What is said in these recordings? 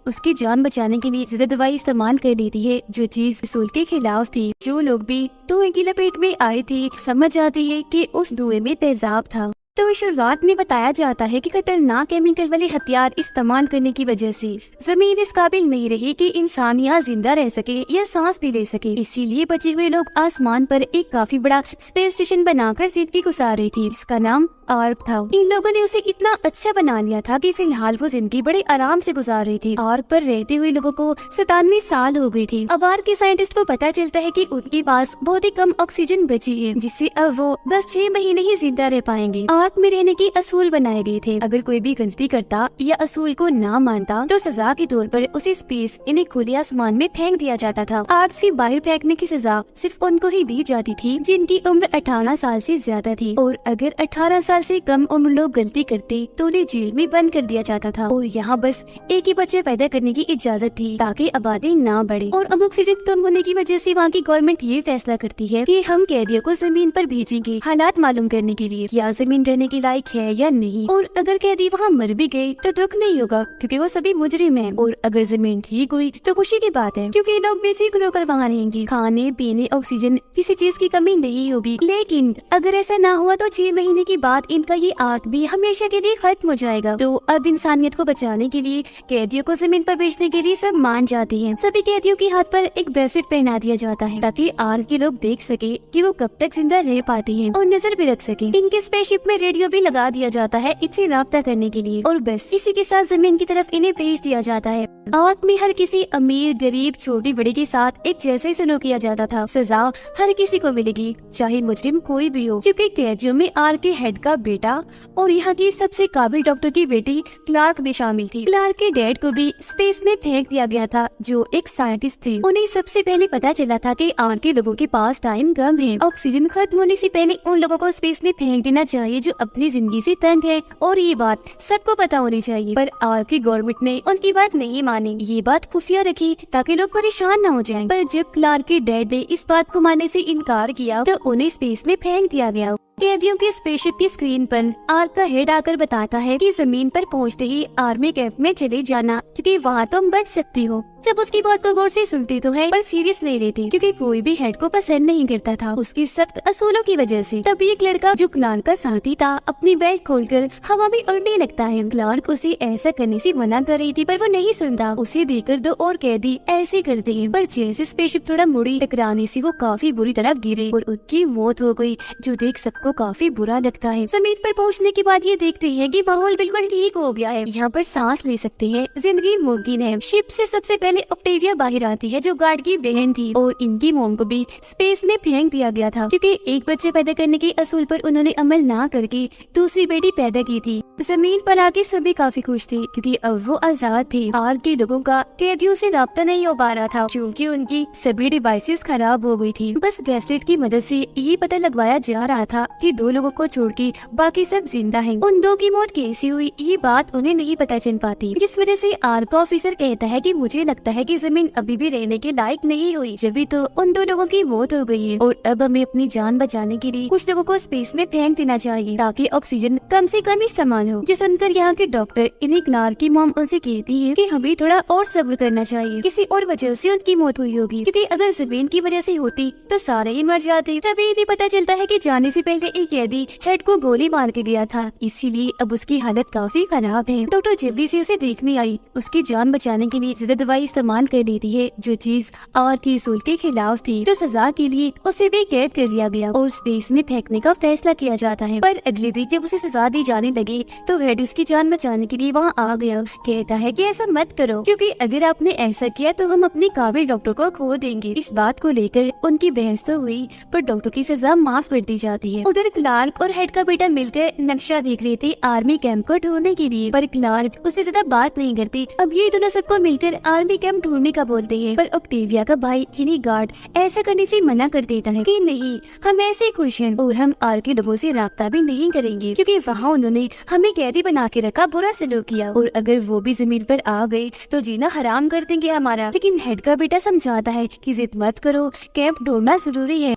उसकी जान बचाने के लिए ज्यादा दवाई इस्तेमाल कर लेती है, जो चीज असूल के खिलाफ थी। जो लोग भी धुएं की लपेट में आए थे समझ आती है कि उस धुएं में तेजाब था। तो शुरुआत में बताया जाता है कि खतरनाक केमिकल वाले हथियार इस्तेमाल करने की वजह से जमीन इस काबिल नहीं रही कि इंसान यहाँ जिंदा रह सके या सांस भी ले सके। इसीलिए बचे हुए लोग आसमान पर एक काफी बड़ा स्पेस स्टेशन बनाकर जिंदगी गुजार रही थी, जिसका नाम आर्क था। इन लोगों ने उसे इतना अच्छा बना लिया था कि फिलहाल वो जिंदगी बड़े आराम से गुजार रही थी। आर्क पर रहते हुए लोगों को 97 साल हो गई थी। अब आर्क के साइंटिस्ट को पता चलता है कि उनके पास बहुत ही कम ऑक्सीजन बची है, जिससे अब वो बस 6 महीने ही जिंदा रह पाएंगे। आर्क में रहने के असूल बनाए गए थे। अगर कोई भी गलती करता या असूल को ना मानता तो सजा के तौर पर उसे स्पेस यानी खुले आसमान में फेंक दिया जाता था। आर्क से बाहर फेंकने की सजा सिर्फ उनको ही दी जाती थी जिनकी उम्र 18 साल से ज्यादा थी, और अगर 18 साल से कम उम्र लोग गलती करते तो उन्हें जेल में बंद कर दिया जाता था। और यहाँ बस एक ही बच्चे पैदा करने की इजाजत थी ताकि आबादी ना बढ़े। और अब ऑक्सीजन कम होने की वजह से वहाँ की गवर्नमेंट ये फैसला करती है कि हम कैदियों को जमीन पर भेजेंगे हालात मालूम करने के लिए, क्या जमीन रहने की लायक है या नहीं। और अगर कैदी वहाँ मर भी गए तो दुख नहीं होगा क्योंकि वो सभी मुजरिम हैं। और अगर जमीन ठीक हुई तो खुशी की बात है क्योंकि लोग बेफिक्र होकर वहाँ रहेंगे, खाने पीने ऑक्सीजन किसी चीज की कमी नहीं होगी। लेकिन अगर ऐसा ना हुआ तो 6 महीने के बाद इनका ये आर्क भी हमेशा के लिए खत्म हो जाएगा। तो अब इंसानियत को बचाने के लिए कैदियों को जमीन पर भेजने के लिए सब मान जाते हैं। सभी कैदियों के हाथ पर एक ब्रेसलेट पहना दिया जाता है ताकि आर्क के लोग देख सके कि वो कब तक जिंदा रह पाते हैं और नजर भी रख सके। इनके स्पेसशिप में रेडियो भी लगा दिया जाता है इससे राब्ता करने के लिए, और बस इसी के साथ जमीन की तरफ इन्हें भेज दिया जाता है। आर्क में हर किसी अमीर गरीब छोटे बड़े के साथ एक जैसे ही सलूक किया जाता था। सजा हर किसी को मिलेगी चाहे मुजरिम कोई भी हो, क्योंकि कैदियों में आर्क के हेड का बेटा और यहाँ की सबसे काबिल डॉक्टर की बेटी क्लार्क भी शामिल थी। क्लार्क के डैड को भी स्पेस में फेंक दिया गया था जो एक साइंटिस्ट थे। उन्हें सबसे पहले पता चला था कि आर्क के लोगों के पास टाइम कम है, ऑक्सीजन खत्म होने से पहले उन लोगों को स्पेस में फेंक देना चाहिए जो अपनी जिंदगी से तंग है, और ये बात सबको पता होनी चाहिए। पर आर्क की गवर्नमेंट ने उनकी बात नहीं मानी, ये बात खुफिया रखी ताकि लोग परेशान न हो जाएं। पर जब क्लार्क के डैड ने इस बात को मानने से इनकार किया तो उन्हें स्पेस में फेंक दिया गया। कैदियों के स्पेसशिप की स्क्रीन पर आर्क का हेड आकर बताता है कि जमीन पर पहुंचते ही आर्मी कैंप में चले जाना क्योंकि वहाँ तुम बच सकती हो। सब उसकी बात को गौर से सुनते तो है पर सीरियस नहीं लेते क्योंकि कोई भी हेड को पसंद नहीं करता था उसकी सख्त असूलों की वजह से। तभी एक लड़का जो क्लार्क का साथी था अपनी बेल्ट खोलकर हवा में उड़ने लगता है। क्लार्क उसे ऐसा करने से मना कर रही थी पर वो नहीं सुनता। उसे देखकर दो और कैदी ऐसे करते हैं, पर जैसे स्पेसशिप थोड़ा मुड़ी टकराने से वो काफी बुरी तरह गिरे और उनकी मौत हो गई, जो देख सबको काफी बुरा लगता है। जमीन पर पहुंचने के बाद ये देखते हैं कि माहौल बिल्कुल ठीक हो गया है, यहाँ पर सांस ले सकते हैं, जिंदगी मुमकिन है। शिप से सबसे पहले ऑक्टेविया बाहर आती है जो गार्ड की बहन थी, और इनकी मोम को भी स्पेस में फेंक दिया गया था क्योंकि एक बच्चे पैदा करने के असूल पर उन्होंने अमल ना करके दूसरी बेटी पैदा की थी। जमीन पर आके सभी काफी खुश थे क्योंकि अब वो आजाद थे। आर्क के लोगों का कैदियों से राब्ता नहीं हो पा रहा था क्योंकि उनकी सभी डिवाइसेस खराब हो गई थी। बस ब्रेसलेट की मदद से ये पता लगवाया जा रहा था कि 2 लोगों को छोड़ के बाकी सब जिंदा हैं। उन 2 की मौत कैसे हुई ये बात उन्हें नहीं पता चल पाती, जिस वजह से आर्क ऑफिसर कहता है कि मुझे लगता है कि जमीन अभी भी रहने के लायक नहीं हुई, जब तो उन 2 लोगों की मौत हो गई है और अब हमें अपनी जान बचाने के लिए कुछ लोगों को स्पेस में फेंक देना चाहिए ताकि ऑक्सीजन कम से कम इस्तेमाल हो। जो सुनकर यहाँ के डॉक्टर इन्हें क्लार्क की मॉम उनसे कहती है कि हमें थोड़ा और सब्र करना चाहिए, किसी और वजह से उनकी मौत हुई होगी क्योंकि अगर जमीन की वजह से होती तो सारे ही मर जाते। तभी इन्हें पता चलता है कि जाने से पहले एक कैदी हेड को गोली मार के गया था, इसीलिए अब उसकी हालत काफी खराब है। डॉक्टर जल्दी से उसे देखने आई, उसकी जान बचाने के लिए ज्यादा दवाई इस्तेमाल कर लेती है जो चीज आर्क के असूल के खिलाफ थी। तो सजा के लिए उसे भी कैद कर लिया गया और स्पेस में फेंकने का फैसला किया जाता है। पर अगले दिन जब उसे सजा दी जाने लगी तो हेड उसकी जान बचाने के लिए वहाँ आ गया। कहता है कि ऐसा मत करो क्योंकि अगर आपने ऐसा किया तो हम अपने काबिल डॉक्टर को खो देंगे। इस बात को लेकर उनकी बहस तो हुई पर डॉक्टर की सजा माफ कर दी जाती है। उधर क्लार्क और हेड का बेटा मिलकर नक्शा देख रहे थे आर्मी कैंप को ढूंढने के लिए, पर क्लार्क उससे ज्यादा बात नहीं करती। अब ये दोनों सबको मिलकर आर्मी कैंप ढूंढने का बोलते हैं, पर ऑक्टेविया का भाई यानी गार्ड ऐसा करने से मना कर देता है कि नहीं, हम ऐसे खुश हैं और हम आर्क के लोगों से राब्ता भी नहीं करेंगे क्योंकि वहाँ उन्होंने हमें कैदी बना के रखा, बुरा सलूक किया और अगर वो भी जमीन पर आ गए तो जीना हराम कर देंगे हमारा। लेकिन हेड का बेटा समझाता है कि जिद मत करो, कैंप ढूंढना जरूरी है।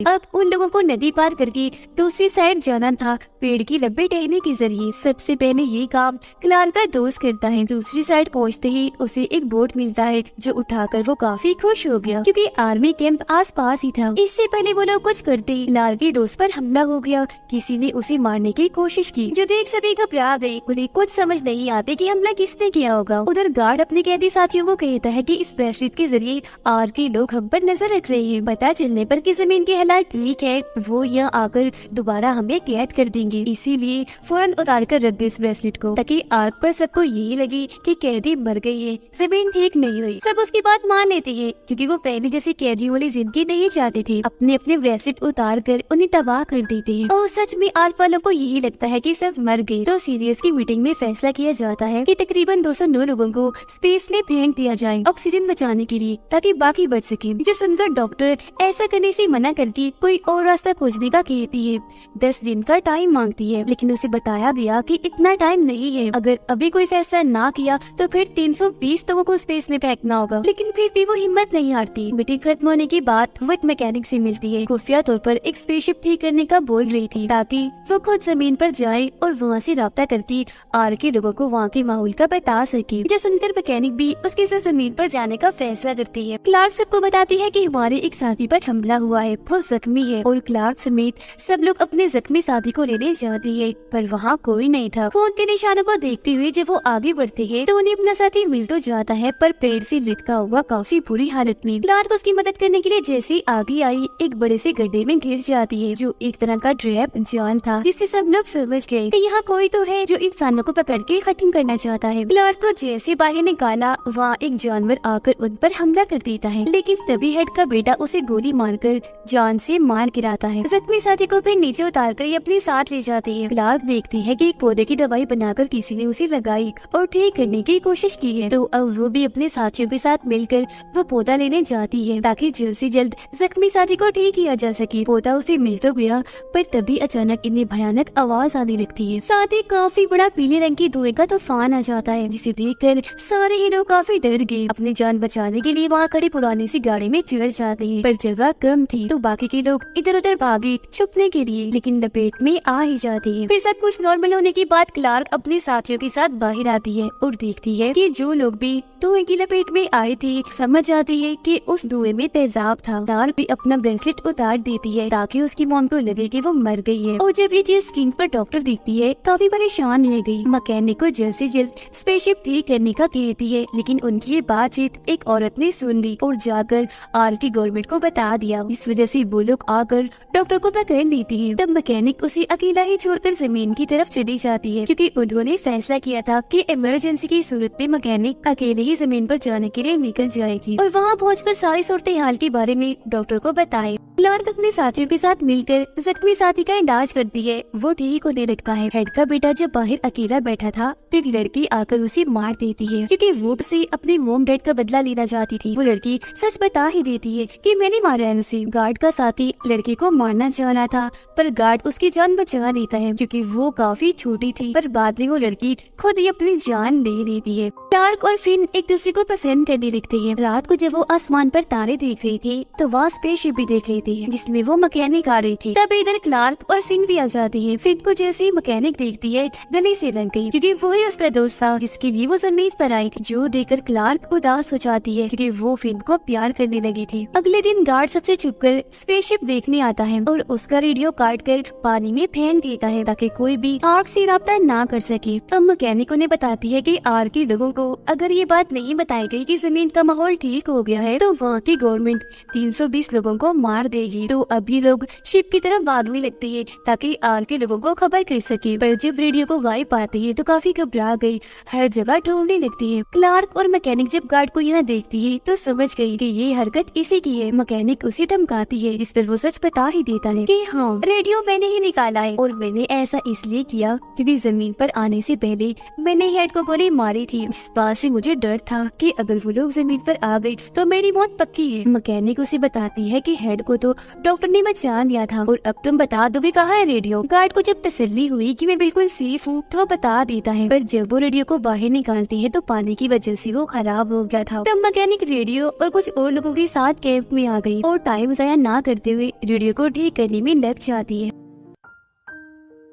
अब उन लोगों को नदी पार करके दूसरी साइड जाना था पेड़ की लंबे टहनी के जरिए। सबसे पहले ये काम क्लार्क का दोस्त करता है। दूसरी साइड पहुंचते ही उसे एक बोट मिलता है जो उठाकर वो काफी खुश हो गया क्योंकि आर्मी कैंप आस पास ही था। इससे पहले वो लोग कुछ करते ही क्लार्क के दोस्त पर हमला हो गया। किसी ने उसे मारने की कोशिश की जो देख सभी घबरा गए। उन्हें कुछ समझ नहीं आते कि हमला किसने किया होगा। उधर गार्ड अपने कैदी साथियों को कहता है कि इस ब्रेसलेट के जरिए आर्मी लोग हम पर नजर रख रहे हैं। पता चलने पर कि जमीन के हालात ठीक है वो यहाँ आकर दोबारा हमें कैद कर देंगे, इसीलिए फौरन उतार कर रख दो इस ब्रेसलेट को ताकि आर्क पर सबको यही लगे कि कैदी मर गई है, जमीन ठीक नहीं हुई। सब उसकी बात मान लेते हैं क्योंकि वो पहले जैसे कैदियों वाली जिंदगी नहीं चाहते थे। अपने अपने ब्रेसलेट उतार कर उन्हें तबाह कर देते हैं और सच में आर्क वालों को यही लगता है कि सब मर गए। तो सीरियस की मीटिंग में फैसला किया जाता है कि तकरीबन 209 लोगों को स्पेस में फेंक दिया जाए ऑक्सीजन बचाने के लिए ताकि बाकी बच सके। जो सुनकर डॉक्टर ऐसा करने से मना करती कोई और रास्ता खोजने का कहती है। 10 दिन का टाइम मांगती है लेकिन उसे बताया गया कि इतना टाइम नहीं है, अगर अभी कोई फैसला ना किया तो फिर 320 लोगों को स्पेस में फेंकना होगा। लेकिन फिर भी वो हिम्मत नहीं हारती। मीटिंग खत्म होने के बाद वो एक मैकेनिक से मिलती है। खुफिया तौर पर एक स्पेसशिप ठीक करने का बोल रही थी ताकि वो खुद जमीन पर जाए और वहाँ से राब्ता करके आर के लोगों को वहाँ के माहौल का बता सके। जो सुनकर मैकेनिक भी उसके साथ जमीन पर जाने का फैसला करती है। क्लार्क सबको बताती है कि हमारे एक साथी पर हमला हुआ है, वो जख्मी है और क्लार्क समेत सब लोग अपने जख्मी साथी को लेने जाती है पर वहाँ कोई नहीं था। खून के निशानों को देखते हुए जब वो आगे बढ़ते हैं तो उन्हें अपना साथी मिल तो जाता है पर पेड़ से लटका हुआ काफी बुरी हालत में। क्लार्क उसकी मदद करने के लिए जैसे ही आगे आई एक बड़े से गड्ढे में गिर जाती है जो एक तरह का ट्रैप जाल था जिससे सब लोग समझ गए कि यहाँ कोई तो है जो इंसानों को पकड़ के खत्म करना चाहता है। क्लार्क को जैसे बाहर निकाला वहाँ एक जानवर आकर उन पर हमला कर देता है लेकिन तभी हेड का बेटा उसे गोली मारकर जान से मार गिराता है। जख्मी साथी को फिर नीचे उतार कर अपने साथ ले जाती है। क्लार्क देखती है कि एक पौधे की दवाई बनाकर किसी ने उसे लगाई और ठीक करने की कोशिश की है तो अब वो भी अपने साथियों के साथ मिलकर वो पौधा लेने जाती है ताकि जल्द से जल्द जख्मी साथी को ठीक किया जा सके। पौधा उसे मिल तो गया पर तभी अचानक इन्हें भयानक आवाज आने लगती है। साथ ही काफी बड़ा पीले रंग की धुएं का तूफान आ जाता है जिसे देखकर सारे ही लोग काफी डर गए। अपनी जान बचाने के लिए वहाँ खड़ी पुरानी सी गाड़ी में चढ़ जाते हैं पर जगह कम थी तो बाकी के लोग इधर उधर भागे छुपने के लिए लेकिन लपेट में आ ही जाते हैं। फिर सब कुछ नॉर्मल होने के बाद क्लार्क अपने साथियों के साथ बाहर आती है और देखती है कि जो लोग भी धुएं की लपेट में आए थे समझ आती है कि उस धुएं में तेजाब था। क्लार्क भी अपना ब्रेसलेट उतार देती है ताकि उसकी मॉम को लगे कि वो मर गई है और जब ये चीज स्क्रीन पर डॉक्टर देखती है काफी परेशान रह गई। मैकेनिक को जल्द से जल्द स्पेसशिप ठीक करने का कहती है लेकिन उनकी ये बातचीत एक औरत ने सुन ली और जाकर आर की गवर्नमेंट को बता दिया। इस वजह से वो लोग आकर डॉक्टर को पकड़ लेती है। तब मैकेनिक उसे अकेला ही छोड़कर जमीन की तरफ चली जाती है क्योंकि उन्होंने फैसला किया था कि इमरजेंसी की सूरत में मैकेनिक अकेले ही जमीन पर जाने के लिए निकल जाएगी और वहाँ पहुंचकर सारी सूरत हाल के बारे में डॉक्टर को बताए। क्लार्क अपने साथियों के साथ मिलकर जख्मी साथी का इलाज करती है। वो ठीक होने लगता है। हेड का बेटा जब बाहर अकेला बैठा था तो एक लड़की आकर उसे मार देती है क्योंकि वो उसे अपने मॉम डैड का बदला लेना चाहती थी। वो लड़की सच बता ही देती है कि मैंने मारा है उसे। गार्ड का साथी लड़की को मारना चाह रहा था पर गार्ड उसकी जान बचा लेता है क्योंकि वो काफी छोटी थी पर बाद में वो लड़की खुद ही अपनी जान ले लेती है। क्लार्क और फिन एक दूसरे को पसंद करने लगते हैं। रात को जब वो आसमान पर तारे देख रही थी तो वहाँ स्पेसशिप भी देख रही थी जिसमें वो मैकेनिक आ रही थी। तब इधर क्लार्क और फिन भी आ जाते हैं। फिन को जैसे ही मैकेनिक देखती है गले से लग गई क्योंकि वो ही उसका दोस्त था जिसके लिए वो जमीन पर आई थी। जो देखकर क्लार्क उदास हो जाती है क्योंकि वो फिन को प्यार करने लगी थी। अगले दिन गार्ड सबसे छुपकर स्पेसशिप देखने आता है और उसका रेडियो काट कर पानी में फेंक देता है ताकि कोई भी आर्क से राब्ता ना कर सके। अब मैकेनिक उन्हें बताती है कि आर्क के लोगों को अगर ये बात नहीं बताई गई कि जमीन का माहौल ठीक हो गया है तो वहाँ की गवर्नमेंट 320 लोगों को मार देगी। तो अभी लोग शिप की तरफ भागने लगते हैं ताकि आर के लोगों को खबर कर सके। पर जब रेडियो को गायब पाते हैं तो काफी घबरा गई, हर जगह ढूंढने लगती है। क्लार्क और मैकेनिक जब गार्ड को यहाँ देखती है तो समझ गई कि ये हरकत इसी की है। मैकेनिक उसे धमकाती है जिस पर वो सच बता ही देता है कि हाँ रेडियो मैंने ही निकाला है और मैंने ऐसा इसलिए किया क्योंकि जमीन पर आने से पहले मैंने हेड को गोली मारी थी। इस बात से मुझे डर था कि अगर वो लोग जमीन पर आ गए तो मेरी मौत पक्की है। मैकेनिक उसे बताती है कि हेड को तो डॉक्टर ने बचा लिया था और अब तुम बता दोगे कहाँ है रेडियो। गार्ड को जब तसल्ली हुई कि मैं बिल्कुल सेफ हूँ तो बता देता है पर जब वो रेडियो को बाहर निकालती है तो पानी की वजह से वो खराब हो गया था। तब मैकेनिक रेडियो और कुछ और लोगों के साथ कैंप में आ गई और टाइम जाया ना करते हुए रेडियो को ठीक करने में लग जाती है।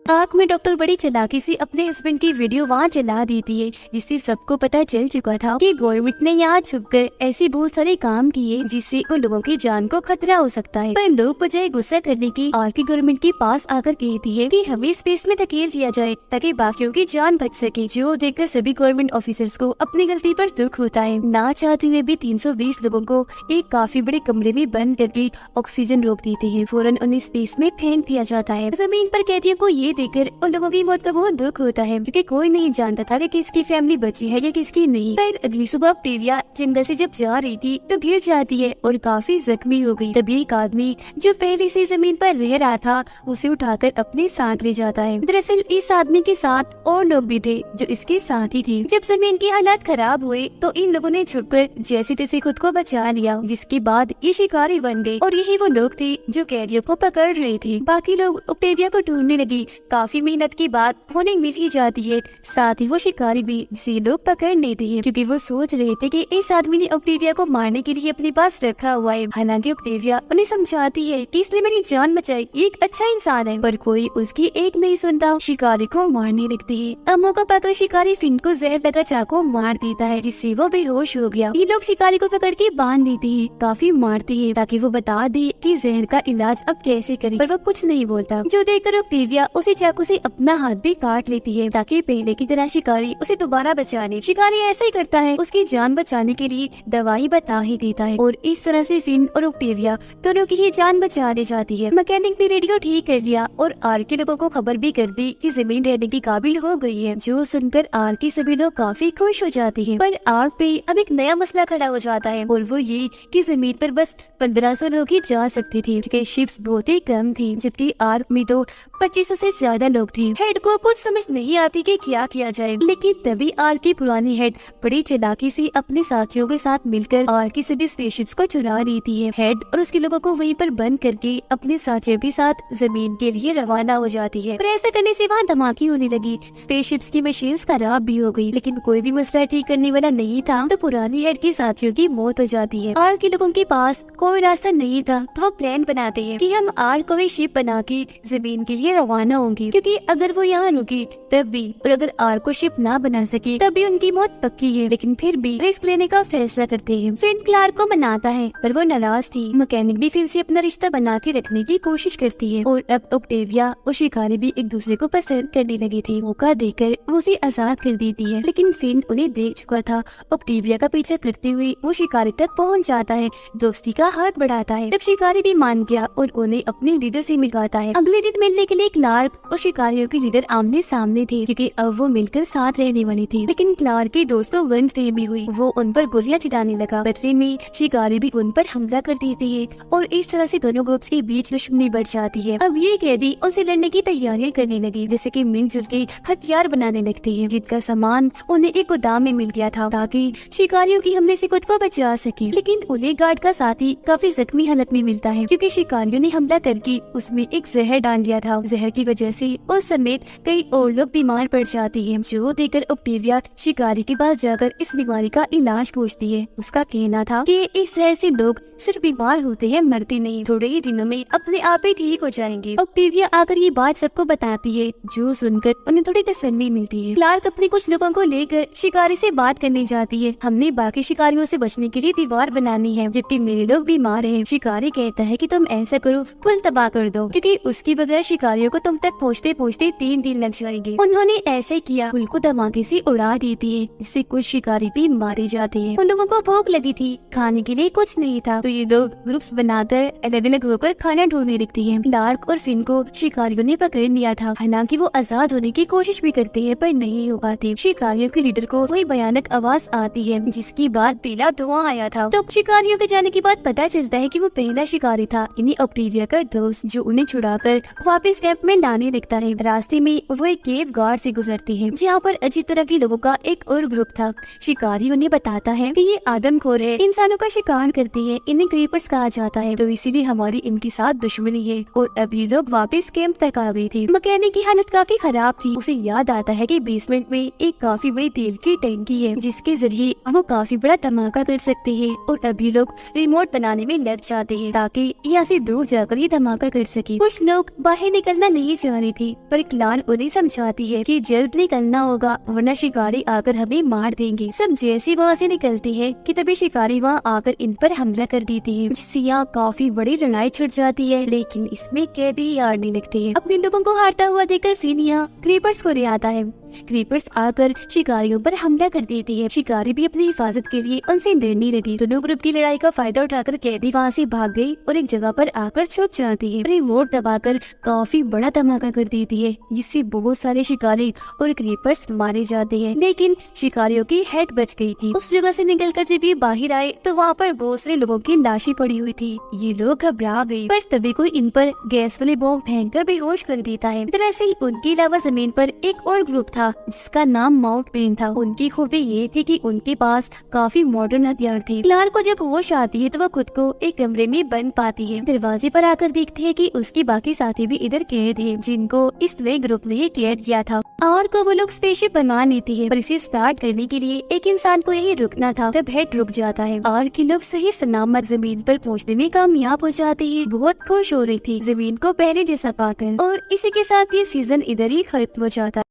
आग में डॉक्टर बड़ी चालाकी से अपने हस्बैंड की वीडियो वहाँ चला देती है, जिससे सबको पता चल चुका था कि गवर्नमेंट ने यहाँ छुपकर ऐसे बहुत सारे काम किए जिससे उन लोगों की जान को खतरा हो सकता है। पर लोग बजाय गुस्सा करने की आर की गवर्नमेंट के पास आकर कहती है कि हमें स्पेस में धकेल दिया जाए ताकि बाकियों की जान बच सके, जो देखकर सभी गवर्नमेंट ऑफिसर्स को अपनी गलती पर दुख होता है। ना चाहते हुए भी 320 लोगों को एक काफी बड़े कमरे में बंद करके ऑक्सीजन रोक देते हैं। फौरन उन्हें स्पेस में फेंक दिया जाता है। जमीन पर कैदियों को ये देखकर उन लोगों की मौत का बहुत दुख होता है, क्योंकि कोई नहीं जानता था कि किसकी फैमिली बची है या किसकी नहीं। फिर अगली सुबह ऑक्टेविया जंगल से जब जा रही थी तो गिर जाती है और काफी जख्मी हो गई। तभी एक आदमी जो पहले से जमीन पर रह रहा था उसे उठाकर अपने साथ ले जाता है। दरअसल इस आदमी के साथ और लोग भी थे जो इसके साथ ही थे। जब जमीन की हालात खराब हुए तो इन लोगों ने छुपकर जैसे तैसे खुद को बचा लिया, जिसके बाद ये शिकारी बन गए और यही वो लोग थे जो कैदियों को पकड़ रहे थे। बाकी लोग ऑक्टेविया को ढूंढने लगे। काफी मेहनत की बात उन्हें मिल ही जाती है। साथ ही वो शिकारी भी जिसे लोग पकड़ लेते हैं, क्योंकि वो सोच रहे थे कि इस आदमी ने ऑक्टेविया को मारने के लिए अपने पास रखा हुआ है। हालांकि ऑक्टेविया उन्हें समझाती है कि इसने मेरी जान बचाई, ये एक अच्छा इंसान है, पर कोई उसकी एक नहीं सुनता। शिकारी को मारने लगती है। अब मौका पाकर शिकारी फिन को जहर लगा चाकू मार देता है, जिससे वो बेहोश हो गया। ये लोग शिकारी को पकड़ के बांध देते हैं, काफी मारते हैं ताकि वो बता दे कि जहर का इलाज अब कैसे करें, पर वो कुछ नहीं बोलता। जो देखकर ऑक्टेविया उसी चाकू से अपना हाथ भी काट लेती है ताकि पहले की तरह शिकारी उसे दोबारा बचा ले। शिकारी ऐसा ही करता है, उसकी जान बचाने के लिए दवाई बता ही देता है और इस तरह से फिन और ऑक्टेविया दोनों की ही जान बचा ली जाती है। मैकेनिक ने रेडियो ठीक कर लिया और आर के लोगों को खबर भी कर दी कि जमीन रहने की काबिल हो गई है, जो सुनकर आर के सभी लोग काफी खुश हो जाते हैं। पर आर पे अब एक नया मसला खड़ा हो जाता है और वो ये कि जमीन पर बस 1500 लोग ही जा सकते थे, क्योंकि शिप्स बहुत ही कम थी, जबकि आर्क में तो 2500 से ज्यादा लोग थे। हेड को कुछ समझ नहीं आती कि क्या किया जाए, लेकिन तभी आर्क की पुरानी हेड बड़ी चालाकी से अपने साथियों के साथ मिलकर आर्क की सभी स्पेसशिप्स को चुरा लेती है। हेड और उसके लोगों को वहीं पर बंद करके अपने साथियों के साथ जमीन के लिए रवाना हो जाती है। पर ऐसा करने से वहाँ धमाके होने लगी। स्पेसशिप्स की मशीन्स खराब भी हो गई, लेकिन कोई भी मसला ठीक करने वाला नहीं था, तो पुरानी हेड के साथियों की मौत हो जाती है। आर्क के लोगों के पास कोई रास्ता नहीं था, तो वो प्लान बनाते हैं कि हम आर्क को एक शिप बना के जमीन के लिए रवाना होंगे, क्योंकि अगर वो यहाँ रुकी तब भी, और अगर आर्क को शिप ना बना सके तब भी उनकी मौत पक्की है। लेकिन फिर भी रिस्क लेने का फैसला करते हैं। फिन क्लार्क को मनाता है, पर वो नाराज थी। मैकेनिक भी फिन से अपना रिश्ता बना के रखने की कोशिश करती है और अब ऑक्टेविया और शिकारी भी एक दूसरे को पसंद करने लगे थे। मौका देकर वो उसे आजाद कर देती है, लेकिन फिन उन्हें देख चुका था। ऑक्टेविया का पीछा करते हुए वो शिकारी तक पहुँच जाता है, दोस्ती का हाथ बढ़ाता है। तब शिकारी भी मान गया और उन्हें अपने लीडर से मिलवाता है। अगले दिन मिलने के लिए क्लार्क और शिकारियों के लीडर आमने सामने थे, क्योंकि अब वो मिलकर साथ रहने वाली थी। लेकिन क्लार्क के दोस्तों गलतफहमी हुई, वो उन पर गोलियां चलाने लगा। बदले में शिकारी भी उन पर हमला कर देते हैं और इस तरह से दोनों ग्रुप्स के बीच दुश्मनी बढ़ जाती है। अब ये कैदी उनसे लड़ने की तैयारियां करने लगी, जैसे कि मिलजुल के हथियार बनाने लगते हैं, जिनका सामान उन्हें एक गोदाम में मिल गया था ताकि शिकारियों की हमले से खुद को बचा सके। लेकिन उन्हें गार्ड का साथी काफी जख्मी हालत में मिलता है, क्योंकि शिकारियों ने हमला करके उसमें एक जहर डाल दिया था। जहर की वजह से उस समेत कई और लोग बीमार पड़ जाते हैं, जो देखकर ऑक्टेविया शिकारी के पास जाकर इस बीमारी का इलाज पूछती है। उसका कहना था कि इस जहर से लोग सिर्फ बीमार होते हैं, मरते नहीं, थोड़े ही दिनों में अपने आप ही ठीक हो जाएंगे। ऑक्टेविया आकर ये बात सबको बताती है, जो सुनकर उन्हें थोड़ी तसल्ली मिलती है। क्लार्क अपने कुछ लोगों को लेकर शिकारी से बात करने जाती है। हमने बाकी शिकारियों से बचने के लिए दीवार बनानी है, जबकि मेरे लोग बीमार हैं। शिकारी कहता है कि तुम ऐसा करो, पुल तबाह कर दो, क्योंकि उसके बगैर शिकारियों को तुम तक पहुँचते पहुँचते 3 दिन लग जाएंगे। उन्होंने ऐसे किया, पुल को धमाके से उड़ा देती है, जिससे कुछ शिकारी भी मारे जाते हैं। उन लोगों को भूख लगी थी, खाने के लिए कुछ नहीं था, तो ये लोग ग्रुप्स बनाकर अलग अलग होकर खाना ढूंढने लगती हैं। क्लार्क और फिन को शिकारियों ने पकड़ लिया था। हालांकि वो आजाद होने की कोशिश भी करते हैं, पर नहीं हो पाते। शिकारियों के लीडर को कोई भयानक आवाज आती है, जिसके बाद पीला धुआं आया था। तो शिकारियों के जाने के बाद पता चलता है कि वो पहला शिकारी था, यानी ऑक्टेविया का दोस्त, जो उन्हें छुड़ाकर वापस कैंप में लाने होने लगता है। रास्ते में वो एक केव गार्ड से गुजरती है जहाँ पर अजीब तरह के लोगों का एक और ग्रुप था। शिकारी उन्हें बताता है कि ये आदमखोर है, इंसानों का शिकार करती है, इन्हें क्रीपर्स कहा जाता है, तो इसीलिए हमारी इनके साथ दुश्मनी है। और अभी लोग वापस कैंप तक आ गई थी। मैकेनिक की हालत काफी खराब थी। उसे याद आता है कि बेसमेंट में एक काफी बड़ी तेल की टंकी है जिसके जरिए वो काफी बड़ा धमाका कर सकते हैं। और अभी लोग रिमोट बनाने में लग जाते हैं ताकि यहाँ से दूर जाकर ये धमाका कर सके। कुछ लोग बाहर निकलना नहीं चाह रहे थे, पर क्लान उन्हें समझाती है कि जल्द निकलना होगा वरना शिकारी आकर हमें मार देंगे। सब जैसे वहाँ से निकलते हैं कि तभी शिकारी वहाँ आकर इन पर हमला कर देती है, जिससे यहाँ काफी बड़ी लड़ाई छिड़ जाती है। लेकिन इसमें कैदी हारने लगते हैं। अपने लोगों को हारता हुआ देखकर फिन यहाँ क्रीपर्स को ले आता है। क्रीपर्स आकर शिकारियों पर हमला कर देती है। शिकारी भी अपनी हिफाजत के लिए उनसे डरने लगी। दोनों ग्रुप की लड़ाई का फायदा उठाकर कैदी वहाँ से भाग गई और एक जगह पर आकर छुप जाती है। रिमोट दबाकर काफी बड़ा धमाका कर देती है जिससे बहुत सारे शिकारी और क्रीपर्स मारे जाते हैं। लेकिन शिकारियों की हेड बच गई थी। उस जगह से निकलकर जब ये बाहर आए तो वहाँ पर बहुत सारे लोगों की लाशें पड़ी हुई थी। ये लोग घबरा गए, पर तभी कोई इन पर गैस वाले बॉम्ब फेंककर बेहोश कर देता है। दरअसल उनके अलावा जमीन पर एक और ग्रुप था जिसका नाम माउंट पेन था। उनकी खूबी ये थी कि उनके पास काफी मॉडर्न हथियार थे। क्लार को जब होश आती है तो वो खुद को एक कमरे में बंद पाती है। दरवाजे पर आकर देखते हैं कि उसके बाकी साथी भी इधर कैद हैं, जिनको इस नए ग्रुप ने कैद किया था। और को वो लोग स्पेसशिप बनवा लेती है, पर इसे स्टार्ट करने के लिए एक इंसान को यही रुकना था। तब हेड रुक जाता है और के लोग सही सलामत जमीन पर पहुंचने में कामयाब हो जाते हैं। बहुत खुश हो रही थी जमीन को पहले जैसा पाकर। और इसी के साथ ये सीजन इधर ही खत्म हो जाता है।